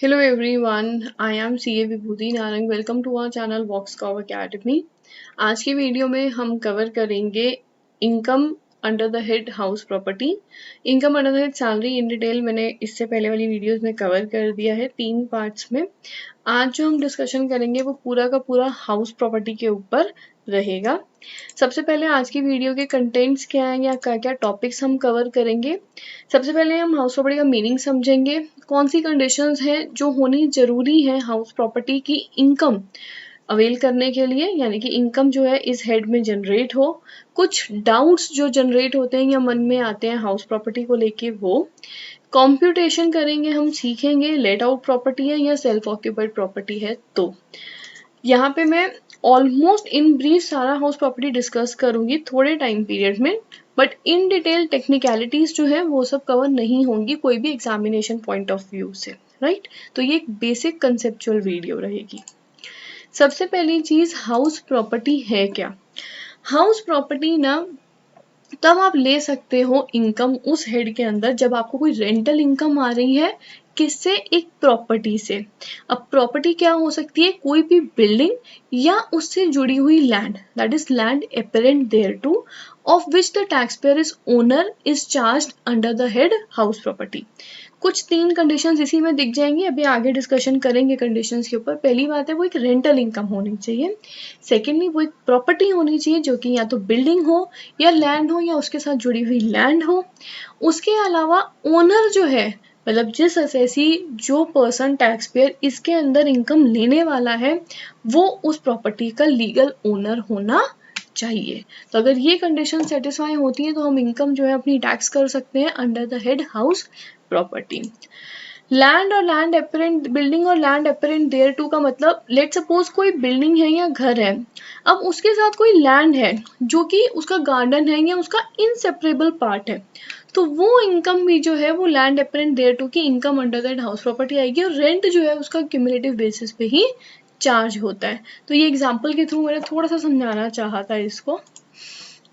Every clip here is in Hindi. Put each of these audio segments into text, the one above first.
Hello everyone, I am CA Vibhuti Narang. Welcome to our channel वॉक्सकॉव अकेडमी. आज की वीडियो में हम कवर करेंगे income under the head house property. Income under the head salary in detail मैंने इससे पहले वाली वीडियोस में कवर कर दिया है 3 पार्ट्स में. आज जो हम डिस्कशन करेंगे वो पूरा का पूरा हाउस प्रॉपर्टी के ऊपर रहेगा. सबसे पहले आज की वीडियो के कंटेंट्स क्या हैं या क्या क्या टॉपिक्स हम कवर करेंगे. सबसे पहले हम हाउस प्रॉपर्टी का मीनिंग समझेंगे. कौन सी कंडीशंस हैं जो होनी जरूरी है हाउस प्रॉपर्टी की इनकम अवेल करने के लिए, यानी कि इनकम जो है इस हेड में जनरेट हो. कुछ डाउट्स जो जनरेट होते हैं या मन में आते हैं हाउस प्रॉपर्टी को लेके वो कॉम्प्यूटेशन करेंगे. हम सीखेंगे लेट आउट प्रॉपर्टी है या सेल्फ ऑक्यूपाइड प्रॉपर्टी है. तो यहाँ पे मैं ऑलमोस्ट इन ब्रीफ सारा हाउस प्रॉपर्टी डिस्कस करूंगी थोड़े टाइम पीरियड में, बट इन डिटेल टेक्निकलिटीज जो है वो सब कवर नहीं होंगी कोई भी एग्जामिनेशन पॉइंट ऑफ व्यू से, राइट. तो ये एक बेसिक कंसेप्चुअल वीडियो रहेगी. सबसे पहली चीज, हाउस प्रॉपर्टी है क्या. हाउस प्रॉपर्टी ना तब आप ले सकते हो इनकम उस हेड के अंदर जब आपको कोई रेंटल इनकम आ रही है. किससे? एक प्रॉपर्टी से. अब प्रॉपर्टी क्या हो सकती है? कोई भी बिल्डिंग या उससे जुड़ी हुई land, that is land appurtenant thereto, of which the taxpayer is owner is charged under the head house property. कुछ 3 कंडीशंस इसी में दिख जाएंगी. अभी आगे डिस्कशन करेंगे कंडीशंस के ऊपर. पहली बात है वो एक रेंटल इनकम होनी चाहिए. सेकेंडली वो एक प्रॉपर्टी होनी चाहिए जो कि या तो बिल्डिंग हो या लैंड हो या उसके साथ जुड़ी हुई लैंड हो. उसके अलावा ओनर जो है, मतलब जिस असेसी जो पर्सन टैक्स पेयर इसके अंदर इनकम लेने वाला है वो उस प्रॉपर्टी का लीगल ओनर होना चाहिए. तो अगर ये कंडीशन सेटिस्फाई होती है तो हम इनकम जो है अपनी टैक्स कर सकते हैं under the head house property. Land और लैंड अपेरेंट, बिल्डिंग और लैंड अपेरेंट देयर टू का मतलब, लेट सपोज कोई बिल्डिंग है या घर है, अब उसके साथ कोई लैंड है जो कि उसका गार्डन है या उसका इनसेपरेबल पार्ट है, तो वो इनकम भी जो है वो लैंड अपेरेंट देयर टू की income under that house property आएगी. और रेंट जो है उसका क्यूमुलेटिव बेसिस पे ही चार्ज होता है. तो ये एग्जांपल के थ्रू मैंने थोड़ा सा समझाना चाहा था इसको.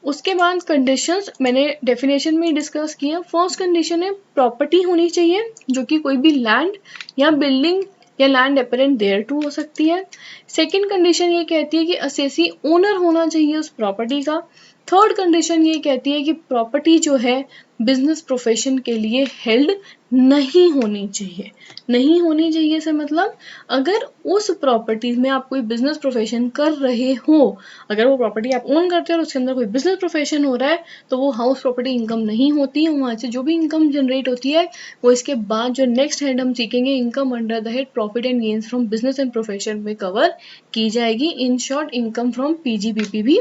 उसके बाद कंडीशंस मैंने डेफिनेशन में डिस्कस किया. फर्स्ट कंडीशन है प्रॉपर्टी होनी चाहिए जो कि कोई भी लैंड या बिल्डिंग या लैंड अपेरेंट देयर टू हो सकती है. सेकंड कंडीशन ये कहती है कि असेसी ओनर होना चाहिए उस प्रॉपर्टी का. थर्ड कंडीशन ये कहती है कि प्रॉपर्टी जो है बिजनेस प्रोफेशन के लिए हेल्ड नहीं होनी चाहिए. नहीं होनी चाहिए से मतलब अगर उस प्रॉपर्टी में आप कोई बिजनेस प्रोफेशन कर रहे हो, अगर वो प्रॉपर्टी आप ओन करते हो और उसके अंदर कोई बिजनेस प्रोफेशन हो रहा है तो वो हाउस प्रॉपर्टी इनकम नहीं होती है. वहाँ से जो भी इनकम जनरेट होती है वो इसके बाद जो नेक्स्ट हेड हम सीखेंगे income under the head profit and gains from business and profession में कवर की जाएगी. In short income from PGBP भी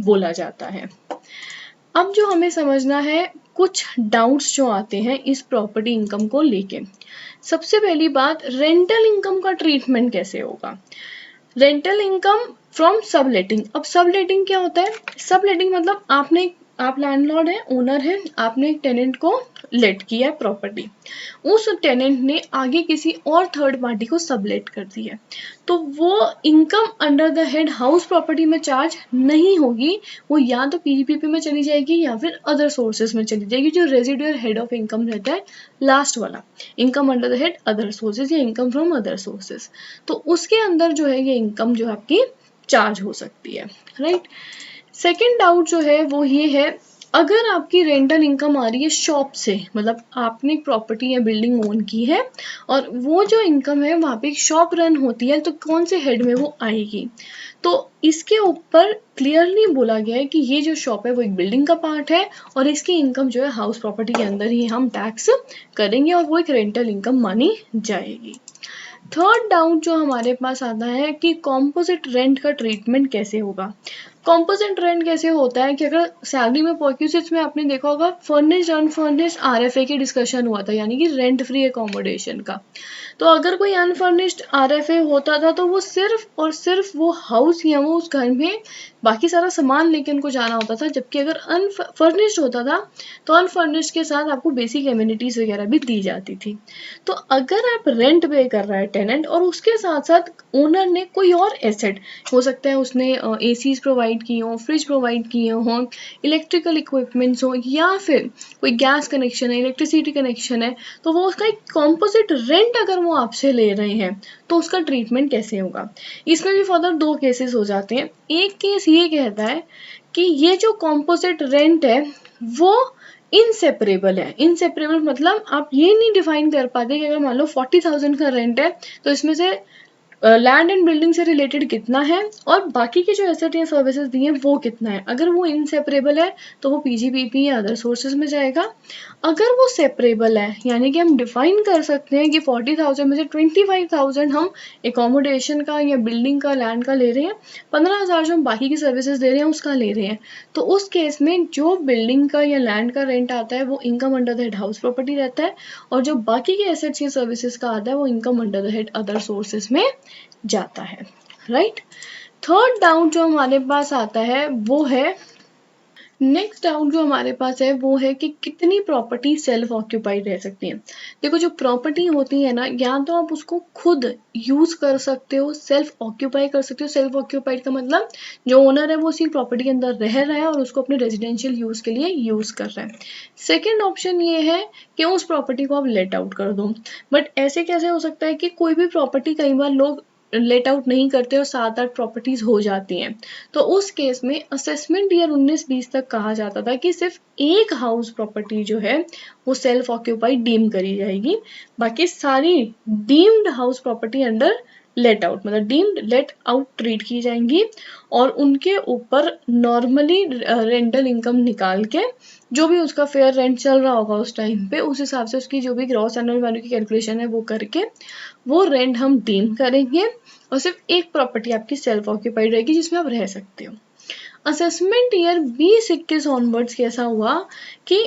बोला जाता है. अब जो हमें समझना है कुछ डाउट्स जो आते हैं इस प्रॉपर्टी इनकम को लेके. सबसे पहली बात, रेंटल इनकम का ट्रीटमेंट कैसे होगा. Rental income from subletting. अब सबलेटिंग क्या होता है? सबलेटिंग मतलब आप लैंडलॉर्ड है, ओनर है, आपने एक टेनेंट को लेट किया प्रॉपर्टी, उस टेनेंट ने आगे किसी और थर्ड पार्टी को सबलेट कर दी है, तो वो income under the head house property में चार्ज नहीं होगी. वो या तो पीजीपीपी में चली जाएगी या फिर अदर सोर्सेज में चली जाएगी. जो रेजिडुअल हेड ऑफ इनकम रहता है लास्ट वाला, income under the head other sources या इनकम फ्रॉम अदर सोर्सेज, तो उसके अंदर जो है ये इनकम जो आपकी चार्ज हो सकती है, राइट. सेकेंड डाउट जो है वो ये है, अगर आपकी रेंटल इनकम आ रही है शॉप से, मतलब आपने प्रॉपर्टी या बिल्डिंग ओन की है और वो जो इनकम है वहाँ पे एक शॉप रन होती है, तो कौन से हेड में वो आएगी. तो इसके ऊपर क्लियरली बोला गया है कि ये जो शॉप है वो एक बिल्डिंग का पार्ट है और इसकी इनकम जो है हाउस प्रॉपर्टी के अंदर ही हम टैक्स करेंगे और वो एक रेंटल इनकम मानी जाएगी. थर्ड डाउट जो हमारे पास आता है कि कॉम्पोजिट रेंट का ट्रीटमेंट कैसे होगा. कॉम्पोजिट रेंट कैसे होता है कि अगर सैलरी में परक्यूसिट्स में आपने देखा होगा फर्निश्ड अनफर्निश्ड आरएफए की डिस्कशन हुआ था, यानी कि रेंट फ्री एकोमोडेशन का. तो अगर कोई अनफर्निश्ड आरएफए होता था तो वो सिर्फ और सिर्फ वो हाउस या वो उस घर में बाकी सारा सामान लेके उनको जाना होता था, जबकि अगर अनफर्निश्ड होता था तो अनफर्निश्ड के साथ आपको बेसिक एमिनिटीज वगैरह भी दी जाती थी. तो अगर आप रेंट पे कर रहा है टेनेंट और उसके साथ साथ ओनर ने कोई और एसेट, हो सकता है उसने एसीज प्रोवाइड प्रोवाइड किए हों, फ्रिज प्रोवाइड किए हों, इलेक्ट्रिकल इक्विपमेंट्स हो, या फिर कोई गैस कनेक्शन है, इलेक्ट्रिसिटी कनेक्शन है, तो वो उसका एक कॉम्पोजिट रेंट अगर वो आपसे ले रहे हैं तो उसका ट्रीटमेंट कैसे होगा। इसमें भी फर्दर दो केसेस हो जाते हैं। एक केस ये कहता है कि ये जो कॉम्पोजिट रेंट है वो इनसेपरेबल है। इनसेपरेबल मतलब आप ये नहीं डिफाइन कर पाते कि अगर मान लो 40,000 का रेंट है तो इसमें से लैंड एंड बिल्डिंग से रिलेटेड कितना है और बाकी के जो एसेट या सर्विसेज दिए वो कितना है। अगर वो इनसेपरेबल है तो वो पीजीपीपी या अदर सोर्सेज में जाएगा। अगर वो सेपरेबल है यानी कि हम डिफाइन कर सकते हैं कि 40,000 में से 25,000 हम एकोमोडेशन का या बिल्डिंग का लैंड का ले रहे हैं, 15,000 जो हम बाकी की सर्विसेज दे रहे हैं उसका ले रहे हैं, तो उस केस में जो बिल्डिंग का या लैंड का रेंट आता है वो income under the head house property रहता है, और जो बाकी के एसेट्स या सर्विसेज का आता है वो income under the head other sources में जाता है। राइट। थर्ड डाउट जो हमारे पास आता है वो है, नेक्स्ट डाउट जो हमारे पास है वो है कि कितनी प्रॉपर्टी सेल्फ ऑक्यूपाइड रह सकती है। देखो जो प्रॉपर्टी होती है ना, या तो आप उसको खुद यूज कर सकते हो, सेल्फ ऑक्यूपाई कर सकते हो। सेल्फ ऑक्यूपाइड का मतलब जो ओनर है वो उसी प्रॉपर्टी के अंदर रह रहा है और उसको अपने रेजिडेंशियल यूज के लिए यूज कर रहा है। सेकेंड ऑप्शन ये है कि उस प्रॉपर्टी को आप लेट आउट कर दो। बट ऐसे कैसे हो सकता है कि कोई भी प्रॉपर्टी कई बार लोग लेट आउट नहीं करते और 7-8 प्रॉपर्टीज हो जाती हैं, तो उस केस में असेसमेंट ईयर 19-20 तक कहा जाता था कि सिर्फ एक हाउस प्रॉपर्टी जो है वो सेल्फ ऑक्यूपाइड डीम करी जाएगी, बाकी सारी deemed house property under let out मतलब डीम्ड लेट आउट ट्रीट की जाएंगी, और उनके ऊपर नॉर्मली रेंटल इनकम निकाल के जो भी उसका फेयर रेंट चल रहा होगा उस टाइम पे उस हिसाब से उसकी जो भी ग्रॉस एनुअल वैल्यू की कैलकुलेशन है वो करके वो रेंट हम डीम करेंगे, और सिर्फ एक प्रॉपर्टी आपकी सेल्फ ऑक्यूपाइड रहेगी जिसमें आप रह सकते हो। असेसमेंट ईयर 20-21 ऑनवर्ड्स कैसा हुआ कि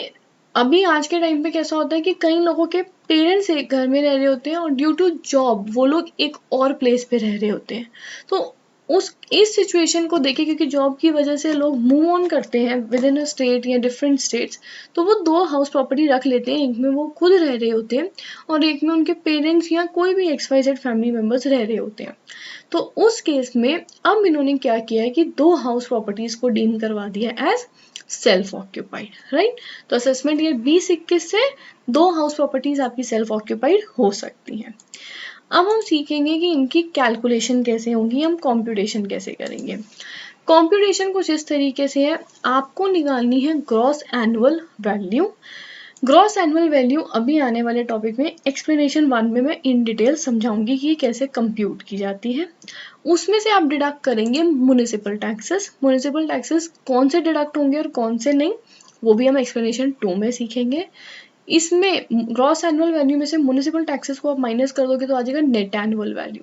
अभी आज के टाइम पे कैसा होता है कि कई लोगों के पेरेंट्स एक घर में रह रहे होते हैं और ड्यू टू जॉब वो लोग एक और प्लेस पे रह रहे होते हैं, तो इस सिचुएशन को देखे क्योंकि जॉब की वजह से लोग मूव ऑन करते हैं विद इन अ स्टेट या डिफरेंट स्टेट्स, तो वो 2 हाउस प्रॉपर्टी रख लेते हैं। एक में वो खुद रह रहे होते हैं और एक में उनके पेरेंट्स या कोई भी XYZ फैमिली मेंबर्स रह रहे होते हैं। तो उस केस में अब इन्होंने क्या किया है कि 2 हाउस प्रॉपर्टीज को डीम करवा दिया एज सेल्फ ऑक्यूपाइड। राइट। तो असेसमेंट ईयर 20-21 से 2 हाउस प्रॉपर्टीज आपकी सेल्फ ऑक्यूपाइड हो सकती हैं। अब हम सीखेंगे कि इनकी कैलकुलेशन कैसे होगी, हम कॉम्प्यूटेशन कैसे करेंगे। कॉम्प्यूटेशन कुछ इस तरीके से है, आपको निकालनी है gross annual value. Gross annual value अभी आने वाले टॉपिक में एक्सप्लेनेशन 1 में मैं इन डिटेल समझाऊंगी कि ये कैसे कंप्यूट की जाती है। उसमें से आप डिडक्ट करेंगे म्युनिसिपल टैक्सेस। म्युनिसिपल टैक्सेस कौन से डिडक्ट होंगे और कौन से नहीं वो भी हम एक्सप्लेनेशन 2 में सीखेंगे। इसमें ग्रॉस एनुअल वैल्यू में से म्युनिसिपल टैक्सेस को आप माइनस कर दोगे तो आ जाएगा net annual value.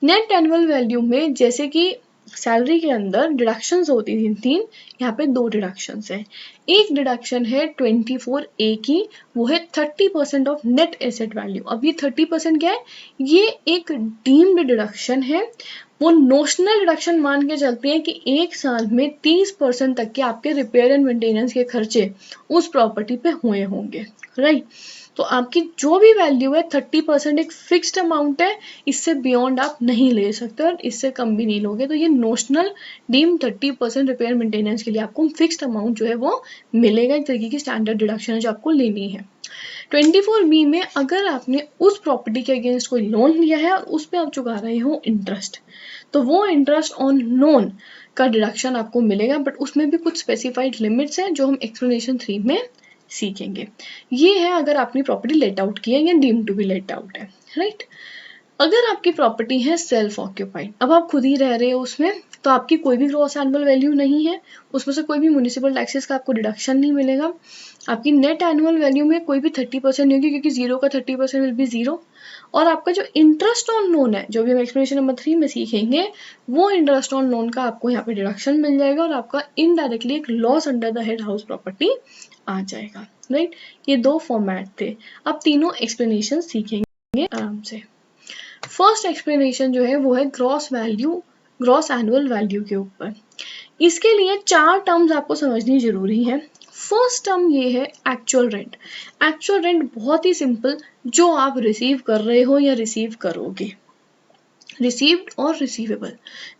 Net annual value में जैसे कि सैलरी के अंदर डिडक्शंस होती थी 3, यहाँ पे 2 डिडक्शंस है। एक डिडक्शन है 24A की, वो है 30% ऑफ नेट एसेट वैल्यू। अब ये 30% क्या है, ये एक डीम्ड डिडक्शन है। वो नोशनल डिडक्शन मान के चलते हैं कि एक साल में 30% तक के आपके रिपेयर एंड मेंटेनेंस के खर्चे उस प्रॉपर्टी पे हुए होंगे। राइट। तो आपकी जो भी वैल्यू है 30% एक फिक्स्ड अमाउंट है, इससे बियॉन्ड आप नहीं ले सकते और इससे कम भी नहीं लोगे। तो ये नोशनल डीम 30% रिपेयर मेंटेनेंस के लिए आपको फिक्स्ड अमाउंट जो है वो मिलेगा, एक तरीके की स्टैंडर्ड डिडक्शन है जो आपको लेनी है। 24B में अगर आपने उस प्रॉपर्टी के अगेंस्ट कोई लोन लिया है और उस पर आप चुका रहे हो इंटरेस्ट, तो वो इंटरेस्ट ऑन लोन का डिडक्शन आपको मिलेगा, बट उसमें भी कुछ स्पेसिफाइड लिमिट्स हैं जो हम एक्सप्लेनेशन 3 में सीखेंगे। ये है अगर आपने प्रॉपर्टी लेट आउट की है या deem to be let out है। राइट। अगर आपकी प्रॉपर्टी है सेल्फ ऑक्यूपाइड, अब आप खुद ही रह रहे हो उसमें, तो आपकी कोई भी ग्रॉस एनुअल वैल्यू नहीं है, उसमें से कोई भी म्युनिसिपल टैक्सेस का आपको डिडक्शन नहीं मिलेगा। आपकी नेट एनुअल वैल्यू में कोई भी 30% नहीं होगी क्योंकि 0 का 30% विल बी 0, और आपका जो इंटरेस्ट ऑन लोन है जो भी हम एक्सप्लेनेशन नंबर 3 में सीखेंगे, वो इंटरेस्ट ऑन लोन का आपको यहाँ पे डिडक्शन मिल जाएगा और आपका इनडायरेक्टली एक loss under the head house property आ जाएगा। राइट। ये 2 फॉर्मेट थे। अब तीनों एक्सप्लेनेशन सीखेंगे आराम से। फर्स्ट एक्सप्लेनेशन जो है वो है ग्रॉस एनुअल वैल्यू के ऊपर। इसके लिए 4 टर्म्स आपको समझनी जरूरी है। फर्स्ट टर्म ये है एक्चुअल रेंट। एक्चुअल रेंट बहुत ही सिंपल, जो आप रिसीव कर रहे हो या रिसीव करोगे। रिसीव्ड और रिसीवेबल,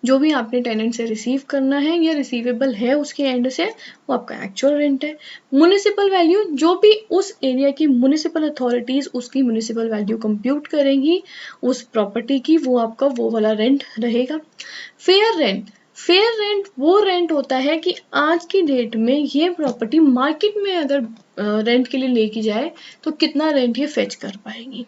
जो भी आपने टेनेंट से रिसीव करना है या रिसीवेबल है उसके एंड से, वो आपका एक्चुअल रेंट है। म्युनिसिपल वैल्यू, जो भी उस एरिया की म्युनिसिपल अथॉरिटीज उसकी म्युनिसिपल वैल्यू कंप्यूट करेंगी उस प्रॉपर्टी की, वो आपका वो वाला रेंट रहेगा। फेयर रेंट, फेयर रेंट वो रेंट होता है कि आज की डेट में ये प्रॉपर्टी मार्केट में अगर रेंट के लिए लेके जाए तो कितना रेंट ये फेच कर पाएगी।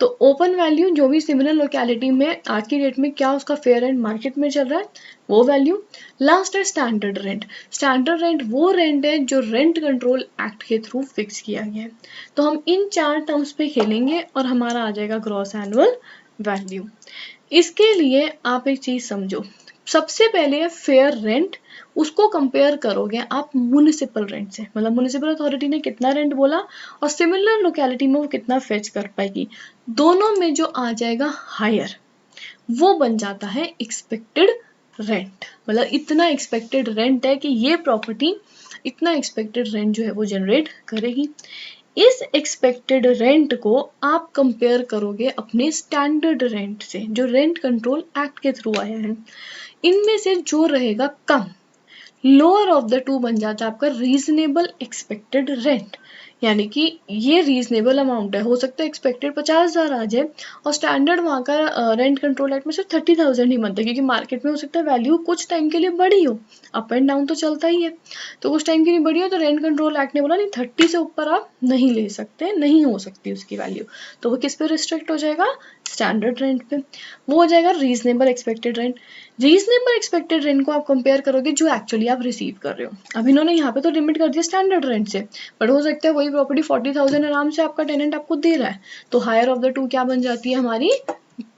तो ओपन वैल्यू, जो भी सिमिलर लोकेलिटी में आज की डेट में क्या उसका फेयर रेंट मार्केट में चल रहा है, वो वैल्यू। लास्ट है स्टैंडर्ड रेंट। स्टैंडर्ड रेंट वो रेंट है जो रेंट कंट्रोल एक्ट के थ्रू फिक्स किया गया है। तो हम इन 4 टर्म्स पे खेलेंगे और हमारा आ जाएगा ग्रॉस एनुअल वैल्यू। इसके लिए आप एक चीज समझो, सबसे पहले है फेयर रेंट, उसको कंपेयर करोगे आप म्युनिसिपल रेंट से, मतलब म्युनिसिपल अथॉरिटी ने कितना रेंट बोला और सिमिलर लोकेलिटी में वो कितना फेच कर पाएगी, दोनों में जो आ जाएगा हायर वो बन जाता है एक्सपेक्टेड रेंट। मतलब इतना एक्सपेक्टेड रेंट है कि ये प्रॉपर्टी इतना एक्सपेक्टेड रेंट जो है वो जनरेट करेगी। इस एक्सपेक्टेड रेंट को आप कंपेयर करोगे अपने स्टैंडर्ड रेंट से जो रेंट कंट्रोल एक्ट के थ्रू आया है। इनमें से जो रहेगा कम, लोअर ऑफ द टू बन जाता है आपका रीजनेबल एक्सपेक्टेड रेंट, यानी कि ये रीजनेबल अमाउंट है। हो सकता है एक्सपेक्टेड 50,000 आ जाए और स्टैंडर्ड वहाँ का रेंट कंट्रोल एक्ट में सिर्फ 30,000 ही बनता है, क्योंकि मार्केट में हो सकता है वैल्यू कुछ टाइम के लिए बढ़ी हो, अप एंड डाउन तो चलता ही है, तो कुछ टाइम के लिए बढ़ी हो तो रेंट कंट्रोल एक्ट ने बोला नहीं 30 से ऊपर आप नहीं ले सकते, नहीं हो सकती उसकी वैल्यू, तो वो किस पे रिस्ट्रिक्ट हो जाएगा, स्टैंडर्ड रेंट पे। वो हो जाएगा reasonable expected rent. Reasonable expected rent को आप कंपेयर करोगे जो एक्चुअली आप रिसीव कर रहे हो। अब इन्होंने यहाँ पे तो लिमिट कर दिया स्टैंडर्ड रेंट से, बट हो सकता है वही प्रॉपर्टी 40,000 आराम से आपका टेनेंट आपको दे रहा है, तो हायर ऑफ द टू क्या बन जाती है हमारी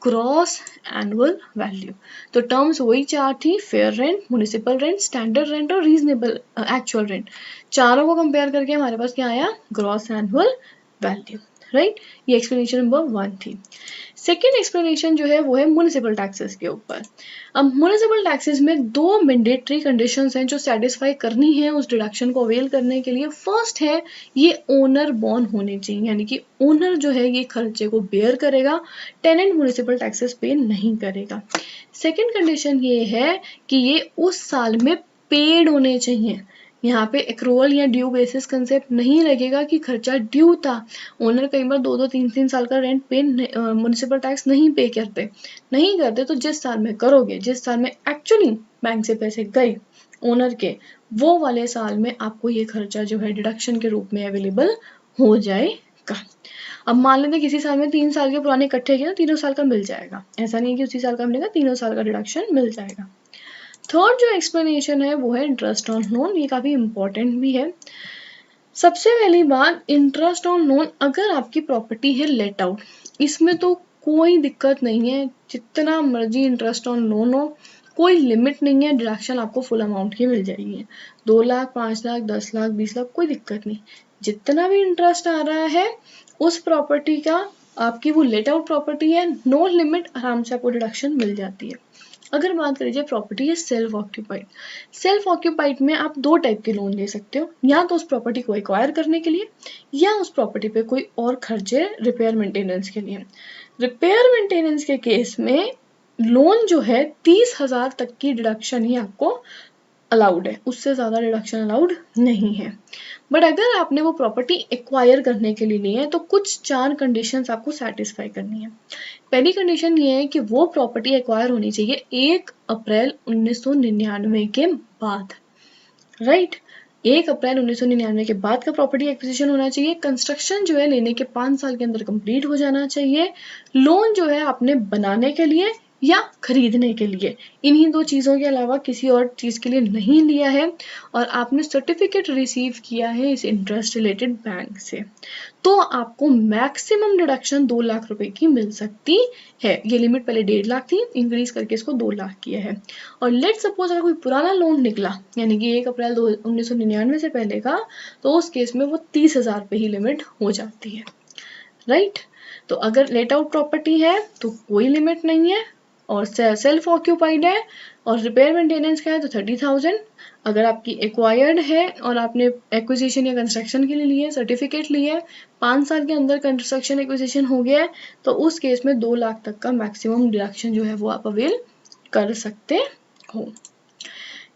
ग्रॉस एनुअल वैल्यू। तो टर्म्स वही 4 थी, fair rent, municipal rent, standard rent और रीजनेबल एक्चुअल रेंट। चारों को कंपेयर करके हमारे पास क्या आया, ग्रॉस एनुअल वैल्यू, राइट। ये एक्सप्लेनेशन नंबर 1 थी। सेकेंड एक्सप्लेनेशन जो है वो है म्युनिसिपल टैक्सेस के ऊपर। अब म्युनिसिपल टैक्सेस में 2 मैंडेटरी कंडीशंस हैं जो सेटिस्फाई करनी है उस डिडक्शन को अवेल करने के लिए। फर्स्ट है ये ओनर बॉर्न होने चाहिए, यानी कि ओनर जो है ये खर्चे को बेयर करेगा, टेनेंट म्युनिसिपल टैक्सेस पे नहीं करेगा। सेकेंड कंडीशन ये है कि ये उस साल में पेड होने चाहिए। यहाँ पे एक्रूअल या ड्यू बेसिस कंसेप्ट नहीं लगेगा कि खर्चा ड्यू था। ओनर कई बार 2-2, 3-3 साल का रेंट पे म्युनिसिपल टैक्स नहीं पे करते, तो जिस साल में करोगे, जिस साल में एक्चुअली बैंक से पैसे गए ओनर के, वो वाले साल में आपको ये खर्चा जो है डिडक्शन के रूप में अवेलेबल हो जाएगा। अब मान लेते किसी साल में 3 साल के पुराने इकट्ठे किए ना, तीनों साल का मिल जाएगा, ऐसा नहीं है कि उसी साल का मिलेगा, तीनों साल का डिडक्शन मिल जाएगा। थर्ड जो एक्सप्लेनेशन है वो है इंटरेस्ट ऑन लोन, ये काफी इंपॉर्टेंट भी है। सबसे पहली बात, इंटरेस्ट ऑन लोन अगर आपकी प्रॉपर्टी है लेट आउट, इसमें तो कोई दिक्कत नहीं है, जितना मर्जी इंटरेस्ट ऑन लोन हो, कोई लिमिट नहीं है, डिडक्शन आपको फुल अमाउंट की मिल जाएगी। 2 लाख, 5 लाख, 10 लाख, 20 लाख, कोई दिक्कत नहीं, जितना भी इंटरेस्ट आ रहा है उस प्रॉपर्टी का, आपकी वो लेट आउट प्रॉपर्टी है, नो लिमिट, आराम से आपको डिडक्शन मिल जाती है। अगर बात करिए प्रॉपर्टी है सेल्फ ऑक्यूपाइड, सेल्फ ऑक्यूपाइड में आप 2 टाइप के लोन ले सकते हो, या तो उस प्रॉपर्टी को एक्वायर करने के लिए या उस प्रॉपर्टी पे कोई और खर्चे रिपेयर मेंटेनेंस के लिए। रिपेयर मेंटेनेंस के केस में लोन जो है 30,000 तक की डिडक्शन ही आपको अलाउड है, उससे ज़्यादा डिडक्शन अलाउड नहीं है। बट अगर आपने वो प्रॉपर्टी एक्वायर करने के लिए ली है तो कुछ 4 कंडीशंस आपको सेटिस्फाई करनी है। पहली कंडीशन ये है कि वो प्रॉपर्टी एक्वायर होनी चाहिए 1 अप्रैल 1999 के बाद, राइट। 1 अप्रैल 1999 के बाद का प्रॉपर्टी एक्विजिशन होना चाहिए। कंस्ट्रक्शन जो है लेने के 5 साल के अंदर कंप्लीट हो जाना चाहिए। लोन जो है आपने बनाने के लिए या खरीदने के लिए, इन्हीं 2 चीज़ों के अलावा किसी और चीज़ के लिए नहीं लिया है, और आपने सर्टिफिकेट रिसीव किया है इस इंटरेस्ट रिलेटेड बैंक से, तो आपको मैक्सिमम डिडक्शन 2 लाख रुपए की मिल सकती है। ये लिमिट पहले 1.5 लाख थी, इंक्रीज करके इसको 2 लाख किया है। और लेट सपोज अगर कोई पुराना लोन निकला, यानी कि 1 अप्रैल 1999 से पहले का, तो उस केस में वो 30,000 पे ही लिमिट हो जाती है, राइट। तो अगर लेट आउट प्रॉपर्टी है तो कोई लिमिट नहीं है, और सेल्फ ऑक्यूपाइड है और रिपेयर मेंटेनेंस का है तो 30,000। अगर आपकी एक्वायर्ड है और आपने एक्विजिशन या कंस्ट्रक्शन के लिए लिया है, सर्टिफिकेट लिया है, 5 साल के अंदर कंस्ट्रक्शन एक्विजिशन हो गया है, तो उस केस में 2 लाख तक का मैक्सिमम डिडक्शन जो है वो आप अवेल कर सकते हो।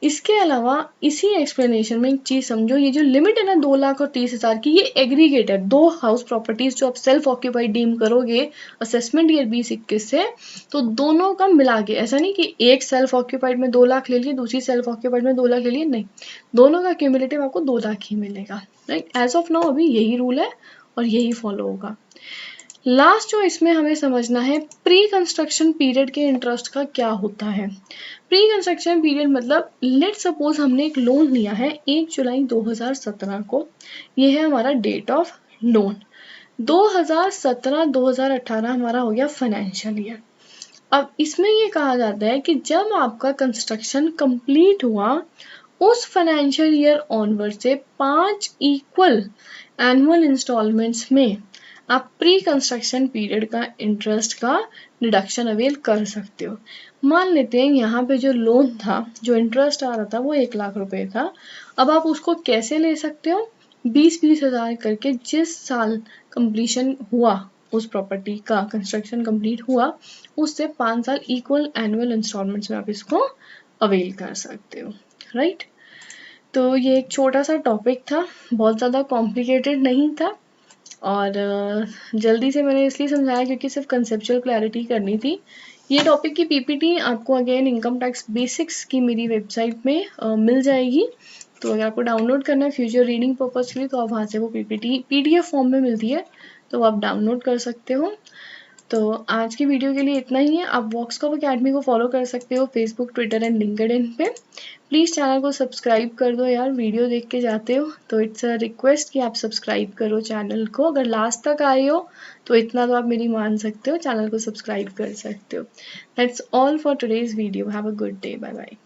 इसके अलावा इसी एक्सप्लेनेशन में एक चीज समझो, ये जो लिमिट है ना 2 लाख और 30,000 की, ये एग्रीगेट है। 2 हाउस प्रॉपर्टीज जो आप सेल्फ ऑक्यूपाइड डीम करोगे असेसमेंट ईयर 2021 से, तो दोनों का मिला के, ऐसा नहीं कि एक सेल्फ ऑक्यूपाइड में 2 लाख ले लिए, दूसरी सेल्फ ऑक्यूपाइड में 2 लाख ले लिए, नहीं, दोनों का क्यूमुलेटिव आपको 2 लाख ही मिलेगा, राइट। एज ऑफ नाउ अभी यही रूल है और यही फॉलो होगा। लास्ट जो इसमें हमें समझना है, प्री कंस्ट्रक्शन पीरियड के इंटरेस्ट का क्या होता है। प्री कंस्ट्रक्शन पीरियड मतलब लेट सपोज हमने एक लोन लिया है 1 जुलाई 2017 को, ये है हमारा डेट ऑफ लोन। 2017-2018 हमारा हो गया फाइनेंशियल ईयर। अब इसमें ये कहा जाता है कि जब आपका कंस्ट्रक्शन कंप्लीट हुआ उस फाइनेंशियल ईयर ऑनवर्ड से 5 इक्वल एनुअल इंस्टॉलमेंट्स में आप प्री कंस्ट्रक्शन पीरियड का इंटरेस्ट का डिडक्शन अवेल कर सकते हो। मान लेते हैं यहाँ पे जो लोन था, जो इंटरेस्ट आ रहा था वो 1 लाख रुपए था। अब आप उसको कैसे ले सकते हो, 20-20 हजार करके, जिस साल कंप्लीशन हुआ उस प्रॉपर्टी का, कंस्ट्रक्शन कंप्लीट हुआ, उससे 5 साल इक्वल एनुअल इंस्टॉलमेंट्स में आप इसको अवेल कर सकते हो, राइट। तो ये एक छोटा सा टॉपिक था, बहुत ज़्यादा कॉम्प्लिकेटेड नहीं था, और जल्दी से मैंने इसलिए समझाया क्योंकि सिर्फ कंसेप्चुअल क्लैरिटी करनी थी। ये टॉपिक की पीपीटी आपको अगेन इनकम टैक्स बेसिक्स की मेरी वेबसाइट में मिल जाएगी। तो अगर आपको डाउनलोड करना है फ्यूचर रीडिंग पर्पज के लिए, तो आप वहाँ से वो पीपीटी पीडीएफ फॉर्म में मिलती है, तो आप डाउनलोड कर सकते हो। तो आज की वीडियो के लिए इतना ही है। आप वॉक्सकॉप अकेडमी को फॉलो कर सकते हो फेसबुक, ट्विटर एंड लिंक्डइन पे। प्लीज़ चैनल को सब्सक्राइब कर दो यार, वीडियो देख के जाते हो तो इट्स अ रिक्वेस्ट कि आप सब्सक्राइब करो चैनल को। अगर लास्ट तक आए हो तो इतना तो आप मेरी मान सकते हो, चैनल को सब्सक्राइब कर सकते हो। That's all for today's video. Have a good day, bye bye.